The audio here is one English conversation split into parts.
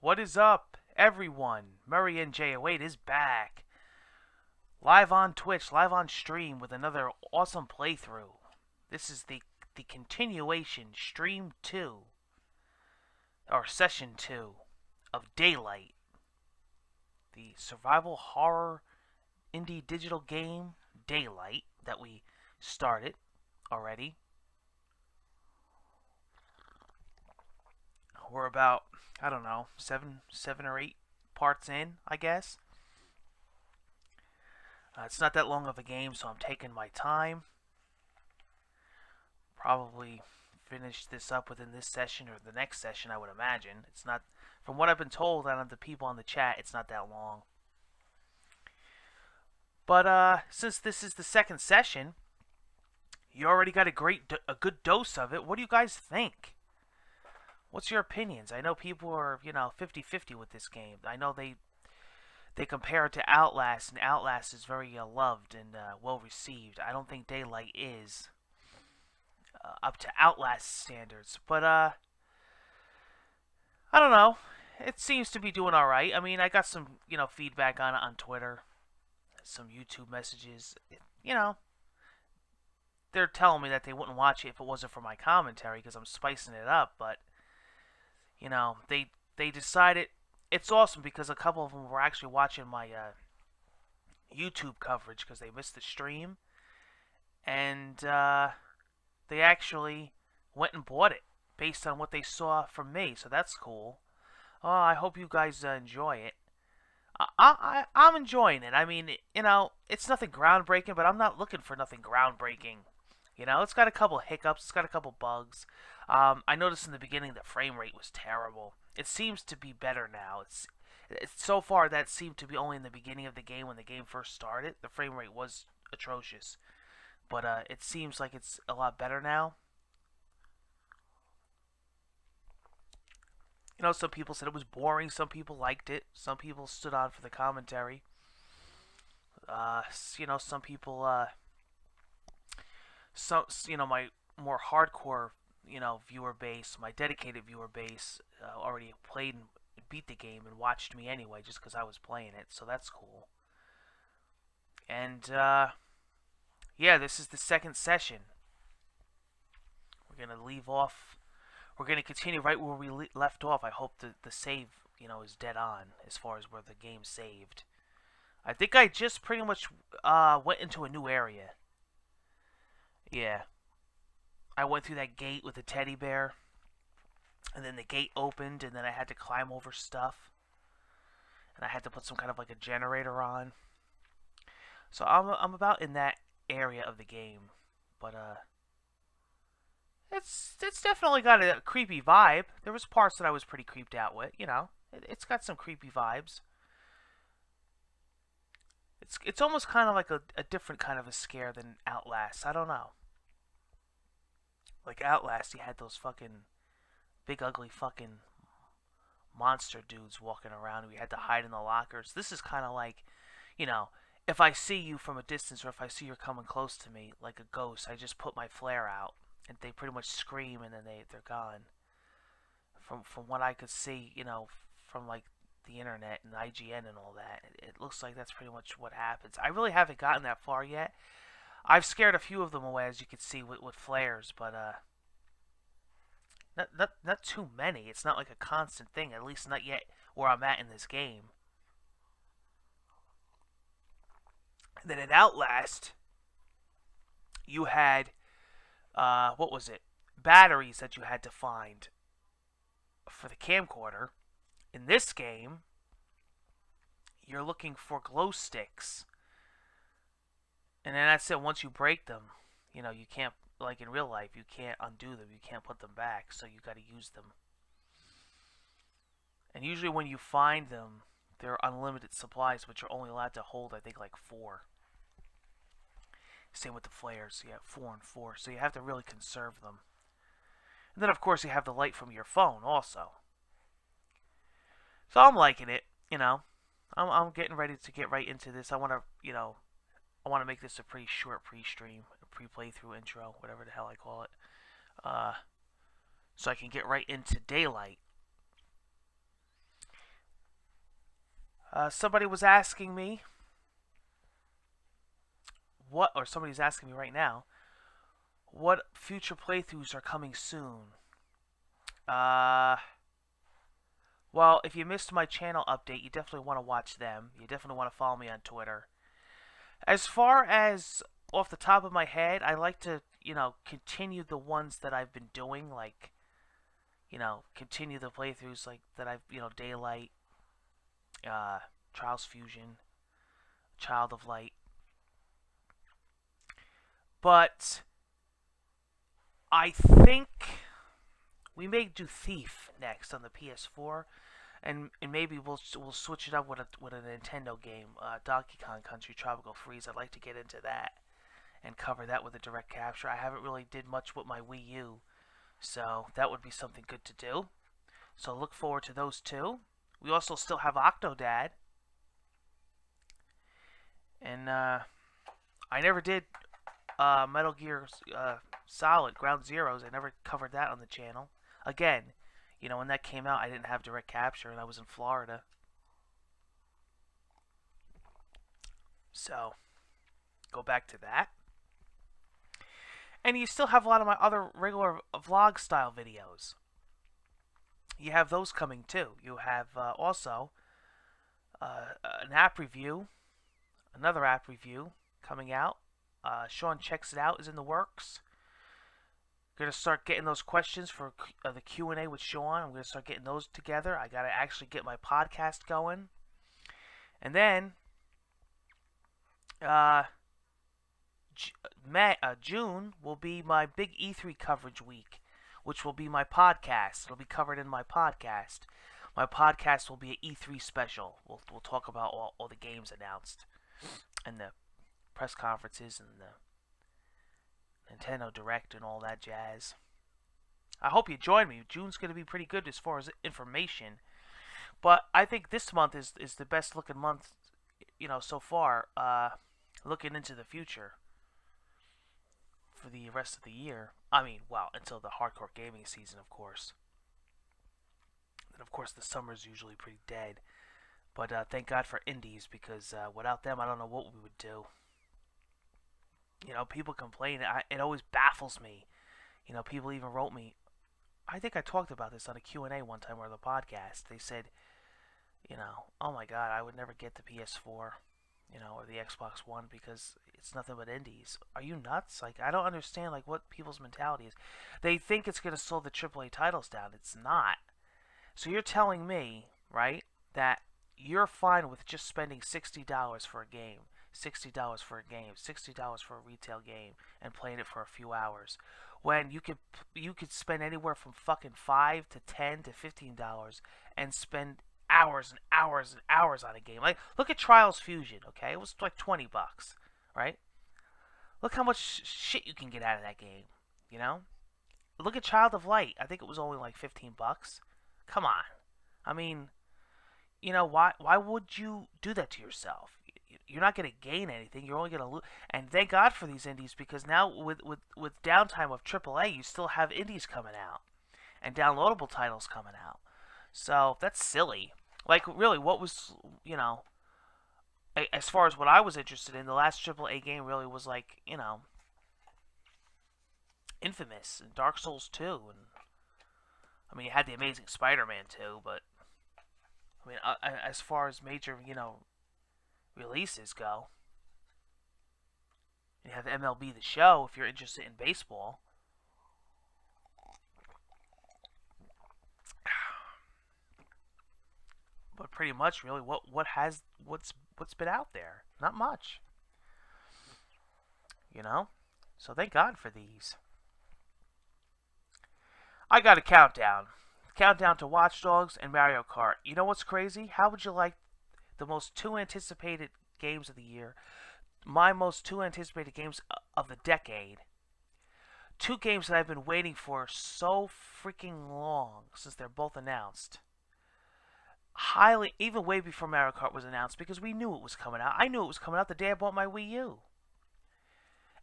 What is up, everyone? Murray and J08 is back. Live on Twitch, live on stream with another awesome playthrough. This is the continuation, stream 2, or session 2, of Daylight, the survival horror indie digital game, Daylight, that we started already. We're about, I don't know, seven or eight parts in, I guess. It's not that long of a game, so I'm taking my time. Probably finish this up within this session or the next session, I would imagine. It's not, from what I've been told out of the people on the chat, it's not that long. But since this is the second session, you already got a good dose of it. What do you guys think? What's your opinions? I know people are, 50-50 with this game. I know they compare it to Outlast, and Outlast is very loved and well received. I don't think Daylight is up to Outlast standards, but I don't know. It seems to be doing all right. I mean, I got some feedback on it on Twitter, some YouTube messages. They're telling me that they wouldn't watch it if it wasn't for my commentary because I'm spicing it up, but they decided it's awesome because a couple of them were actually watching my YouTube coverage because they missed the stream, and they actually went and bought it based on what they saw from me. So that's cool. Oh, I hope you guys enjoy it. I'm enjoying it. I mean, it's nothing groundbreaking, but I'm not looking for nothing groundbreaking. It's got a couple hiccups. It's got a couple bugs. I noticed in the beginning the frame rate was terrible. It seems to be better now. It's so far that seemed to be only in the beginning of the game when the game first started. The frame rate was atrocious, but it seems like it's a lot better now. Some people said it was boring. Some people liked it. Some people stood on for the commentary. Some people, my more hardcore, viewer base, my dedicated viewer base, already played and beat the game and watched me anyway, just because I was playing it. So that's cool. And yeah, this is the second session. We're gonna leave off. We're going to continue right where we left off. I hope the save, is dead on as far as where the game saved. I think I just pretty much went into a new area. Yeah. I went through that gate with the teddy bear, and then the gate opened, and then I had to climb over stuff. And I had to put some kind of like a generator on. So I'm about in that area of the game. But, It's definitely got a creepy vibe. There was parts that I was pretty creeped out with, It's got some creepy vibes. It's almost kind of like a different kind of a scare than Outlast. I don't know. Like Outlast, you had those fucking big ugly fucking monster dudes walking around and we had to hide in the lockers. This is kind of like, if I see you from a distance or if I see you're coming close to me like a ghost, I just put my flare out. And they pretty much scream and then they're gone. From what I could see, from like the internet and IGN and all that, it looks like that's pretty much what happens. I really haven't gotten that far yet. I've scared a few of them away, as you can see, with flares, but not too many. It's not like a constant thing, at least not yet where I'm at in this game. And then in Outlast, you had what was it? Batteries that you had to find for the camcorder. In this game, you're looking for glow sticks. And then that's it. Once you break them, you can't, like in real life, you can't undo them. You can't put them back, so you got to use them. And usually when you find them, they're unlimited supplies, but you're only allowed to hold, I think, like 4. Same with the flares. You have 4 and 4, so you have to really conserve them. And then, of course, you have the light from your phone also. So I'm liking it. I'm getting ready to get right into this. I want to make this a pretty short pre-stream, a pre-playthrough intro, whatever the hell I call it. So I can get right into Daylight. Somebody was asking me or somebody's asking me right now, what future playthroughs are coming soon? Uh, well, if you missed my channel update, you definitely want to watch them. You definitely want to follow me on Twitter. As far as off the top of my head, I like to, continue the ones that I've been doing, like, continue the playthroughs like that I've, Daylight, uh, Trials Fusion, Child of Light. But I think we may do Thief next on the PS4, and maybe we'll switch it up with a Nintendo game, Donkey Kong Country Tropical Freeze. I'd like to get into that and cover that with a direct capture. I haven't really did much with my Wii U, so that would be something good to do. So look forward to those two. We also still have Octodad, and I never did Metal Gear Solid Ground Zeroes. I never covered that on the channel. Again, when that came out, I didn't have direct capture, and I was in Florida. So, go back to that. And you still have a lot of my other regular vlog style videos. You have those coming too. You have also an app review, another app review coming out. Sean Checks It Out is in the works. Going to start getting those questions for the Q&A with Sean. I'm going to start getting those together. I got to actually get my podcast going. And then June will be my big E3 coverage week, which will be my podcast. It'll be covered in my podcast. My podcast will be an E3 special. We'll talk about all the games announced and the press conferences and the Nintendo Direct and all that jazz. I hope you join me. June's going to be pretty good as far as information. But I think this month is the best looking month, so far, looking into the future for the rest of the year. I mean, well, until the hardcore gaming season, of course. And of course, the summer's usually pretty dead. But thank God for indies, because without them, I don't know what we would do. People complain. It always baffles me. People even wrote me. I think I talked about this on a Q&A one time or the podcast. They said, oh my God, I would never get the PS4, or the Xbox One because it's nothing but indies. Are you nuts? Like, I don't understand, like, what people's mentality is. They think it's going to slow the AAA titles down. It's not. So you're telling me, right, that you're fine with just spending $60 for a game. $60 for a game, $60 for a retail game, and playing it for a few hours, when you could spend anywhere from fucking $5 to $10 to $15 and spend hours and hours and hours on a game. Like, look at Trials Fusion. Okay, it was like $20, right? Look how much shit you can get out of that game. Look at Child of Light. I think it was only like $15. Come on. I mean, why would you do that to yourself? You're not going to gain anything. You're only going to lose. And thank God for these indies, because now with downtime of AAA, you still have indies coming out and downloadable titles coming out. So that's silly. Like, really, what was, as far as what I was interested in, the last AAA game really was like, Infamous and Dark Souls 2. And I mean, you had the Amazing Spider-Man 2, but I mean, as far as major, releases go, you have MLB The Show if you're interested in baseball. But pretty much, really, what's been out there? Not much. So thank God for these. I got a countdown. Countdown to Watch Dogs and Mario Kart. You know what's crazy? How would you like the most two anticipated games of the year? My most two anticipated games of the decade. Two games that I've been waiting for so freaking long since they're both announced. Highly, even way before Mario Kart was announced, because we knew it was coming out. I knew it was coming out the day I bought my Wii U.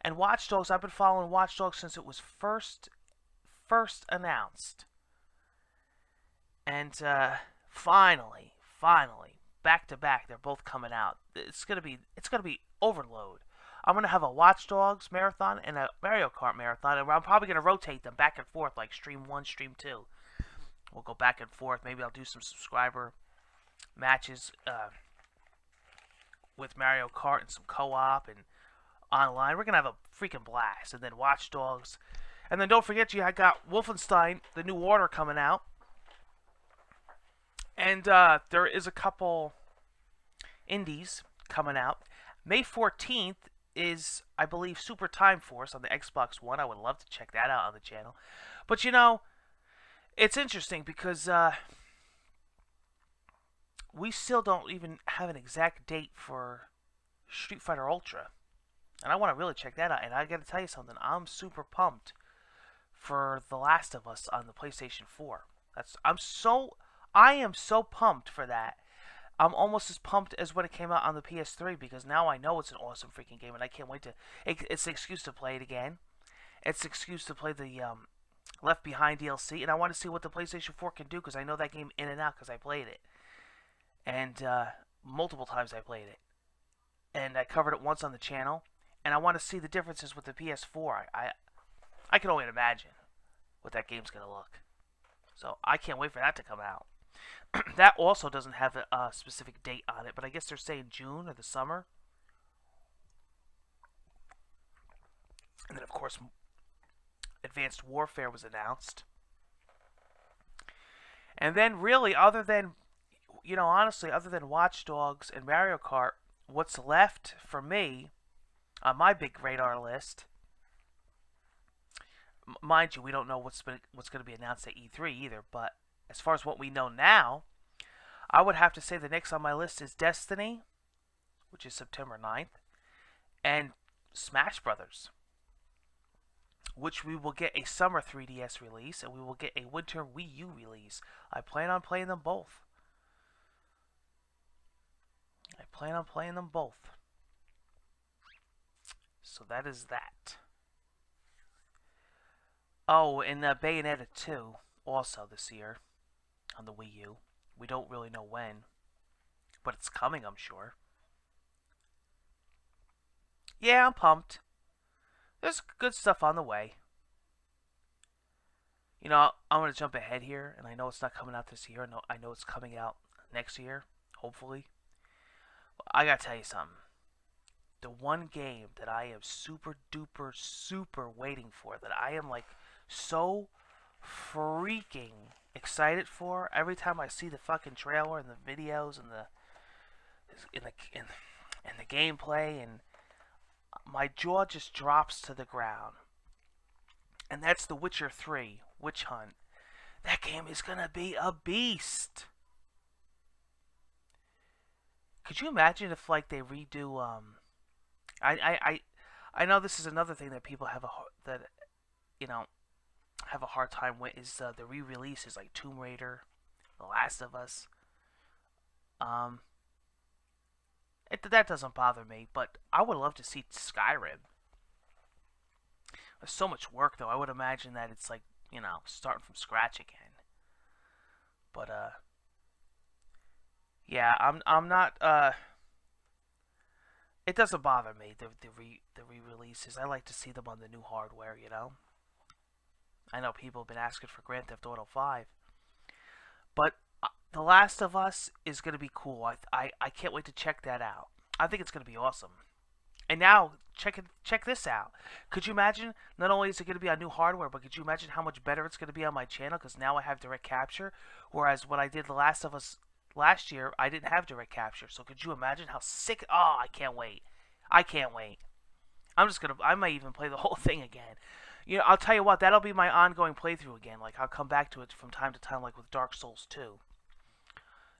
And Watch Dogs, I've been following Watch Dogs since it was first announced. And finally, back to back. They're both coming out. It's gonna be overload. I'm gonna have a Watch Dogs marathon and a Mario Kart marathon, and I'm probably gonna rotate them back and forth, like stream one, stream two. We'll go back and forth. Maybe I'll do some subscriber matches with Mario Kart and some co-op and online. We're gonna have a freaking blast. And then Watch Dogs, and then don't forget I got Wolfenstein: The New Order coming out, and there is a couple indies coming out. May 14th is, I believe, Super Time Force on the Xbox One. I would love to check that out on the channel. But it's interesting because we still don't even have an exact date for Street Fighter Ultra. And I want to really check that out. And I got to tell you something. I'm super pumped for The Last of Us on the PlayStation 4. I am so pumped for that. I'm almost as pumped as when it came out on the PS3 because now I know it's an awesome freaking game and I can't wait to. It's an excuse to play it again. It's an excuse to play the Left Behind DLC, and I want to see what the PlayStation 4 can do because I know that game in and out because I played it, and multiple times I played it, and I covered it once on the channel, and I want to see the differences with the PS4. I can only imagine what that game's gonna look. So I can't wait for that to come out. That also doesn't have a specific date on it, but I guess they're saying June or the summer. And then, of course, Advanced Warfare was announced. And then, really, honestly, other than Watch Dogs and Mario Kart, what's left for me on my big radar list, mind you, we don't know what's going to be announced at E3 either, but as far as what we know now, I would have to say the next on my list is Destiny, which is September 9th, and Smash Brothers, which we will get a summer 3DS release, and we will get a winter Wii U release. I plan on playing them both. So that is that. Oh, and Bayonetta 2 also this year on the Wii U. We don't really know when, but it's coming, I'm sure. Yeah, I'm pumped. There's good stuff on the way. I'm going to jump ahead here, and I know it's not coming out this year. I know it's coming out next year, hopefully. But I got to tell you something. The one game that I am super duper super waiting for, that I am like so freaking excited for every time I see the fucking trailer and the videos and the gameplay, and my jaw just drops to the ground. And that's The Witcher 3, Witch Hunt. That game is gonna be a beast. Could you imagine if they redo I know this is another thing that people have a hard time with is the re-releases like Tomb Raider, The Last of Us. That doesn't bother me, but I would love to see Skyrim. There's so much work though. I would imagine that it's starting from scratch again. But yeah, I'm not it doesn't bother me, the re-releases. I like to see them on the new hardware, I know people have been asking for Grand Theft Auto 5. But The Last of Us is going to be cool. I can't wait to check that out. I think it's going to be awesome. And now, check this out. Could you imagine, not only is it going to be on new hardware, but could you imagine how much better it's going to be on my channel? Because now I have direct capture. Whereas when I did The Last of Us last year, I didn't have direct capture. So could you imagine how sick... Oh, I can't wait. I might even play the whole thing again. I'll tell you what, that'll be my ongoing playthrough again. I'll come back to it from time to time, like with Dark Souls 2.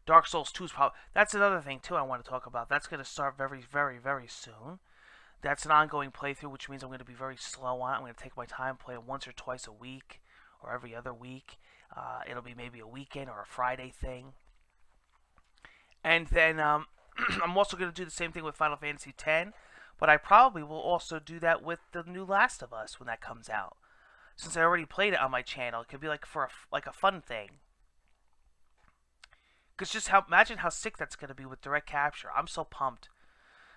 Dark Souls 2 is probably... That's another thing, too, I want to talk about. That's going to start very, very, very soon. That's an ongoing playthrough, which means I'm going to be very slow on it. I'm going to take my time, play it once or twice a week, or every other week. It'll be maybe a weekend or a Friday thing. And then I'm also going to do the same thing with Final Fantasy X, but I probably will also do that with the new Last of Us when that comes out. Since I already played it on my channel, it could be for a fun thing. Cause just how imagine how sick that's gonna be with direct capture. I'm so pumped.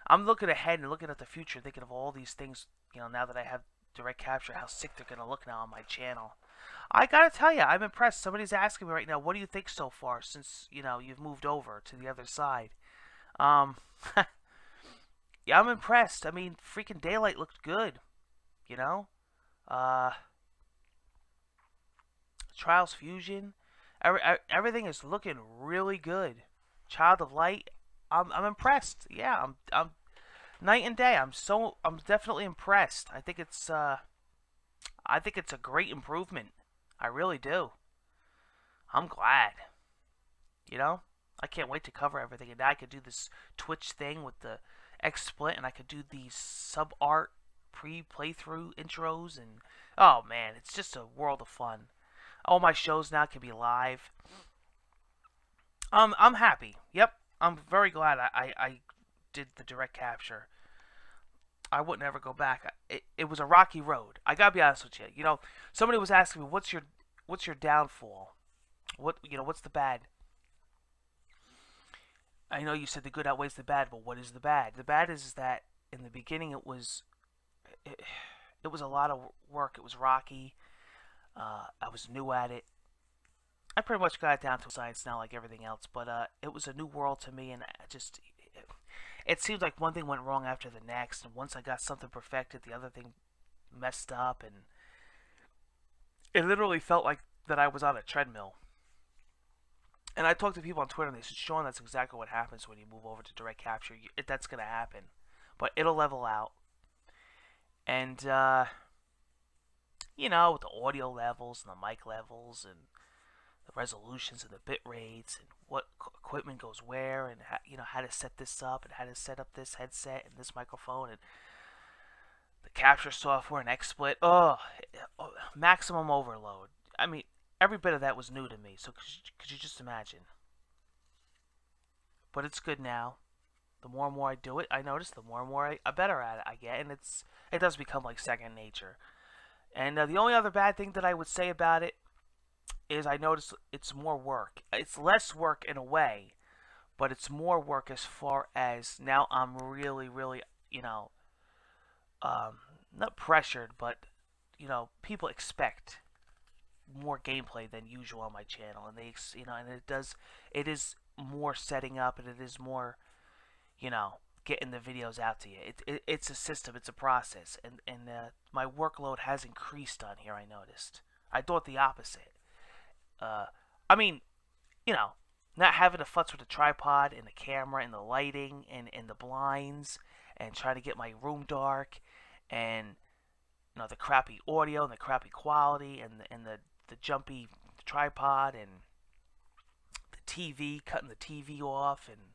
I'm looking ahead and looking at the future, thinking of all these things. Now that I have direct capture, how sick they're gonna look now on my channel. I gotta tell you, I'm impressed. Somebody's asking me right now, what do you think so far since you've moved over to the other side? Um, yeah, I'm impressed. I mean, freaking Daylight looked good. You know, uh, Trials Fusion, everything is looking really good. Child of Light, I'm impressed. Yeah, I'm night and day. I'm definitely impressed. I think it's a great improvement. I really do. I'm glad. You know, I can't wait to cover everything. And now I could do this Twitch thing with the XSplit, and I could do these sub art pre-playthrough intros, and oh man, it's just a world of fun. All my shows now can be live. I'm happy. Yep, I'm very glad I did the direct capture. I wouldn't ever go back. It was a rocky road. I gotta be honest with you. Somebody was asking me, what's your downfall? What's the bad? I know you said the good outweighs the bad, but what is the bad? The bad is that in the beginning it, it was a lot of work. It was rocky. I was new at it. I pretty much got it down to science now, like everything else. But it was a new world to me, and it seemed like one thing went wrong after the next. And once I got something perfected, the other thing messed up, and it literally felt like that I was on a treadmill. And I talked to people on Twitter, and they said, "Sean, that's exactly what happens when you move over to direct capture. That's gonna happen, but it'll level out." And with the audio levels and the mic levels and the resolutions and the bit rates and what equipment goes where, and how to set this up and how to set up this headset and this microphone and the capture software and XSplit. Maximum overload. I mean, every bit of that was new to me. So could you just imagine? But it's good now. The more and more I do it, I notice the more and more I better at it I get, and it does become like second nature. And the only other bad thing that I would say about it is I notice it's more work. It's less work in a way, but it's more work as far as now I'm really, really, not pressured, but people expect more gameplay than usual on my channel, and and it is more setting up, and it is more, getting the videos out to you. It's a system, it's a process, and my workload has increased on here. I noticed. I thought the opposite. I mean, not having to futz with the tripod and the camera and the lighting and the blinds and trying to get my room dark and the crappy audio and the crappy quality and the jumpy tripod and the TV, cutting the TV off and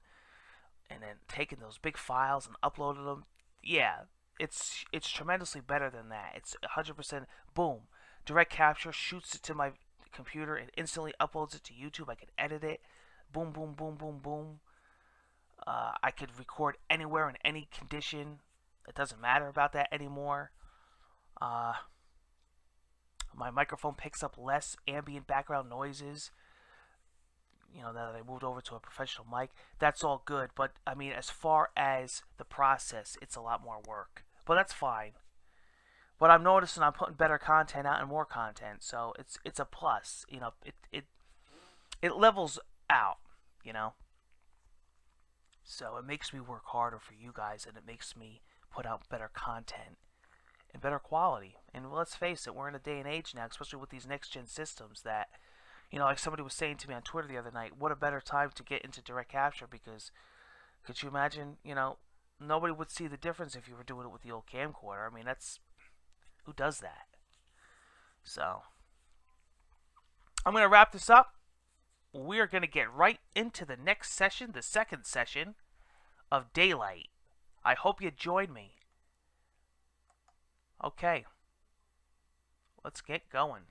then taking those big files and uploading them. Yeah, it's tremendously better than that. It's 100% boom. Direct capture shoots it to my computer and instantly uploads it to YouTube. I can edit it. Boom, boom, boom, boom, boom. I could record anywhere in any condition. It doesn't matter about that anymore. My microphone picks up less ambient background noises. Now that I moved over to a professional mic, that's all good. But I mean, as far as the process, it's a lot more work. But that's fine. But I'm noticing I'm putting better content out and more content, so it's a plus. It levels out. So it makes me work harder for you guys, and it makes me put out better content and better quality. And let's face it, we're in a day and age now, especially with these next gen systems, that like somebody was saying to me on Twitter the other night, what a better time to get into direct capture, because could you imagine, nobody would see the difference if you were doing it with the old camcorder. I mean, who does that? So I'm going to wrap this up. We are going to get right into the next session, the second session of Daylight. I hope you join me. Okay, let's get going.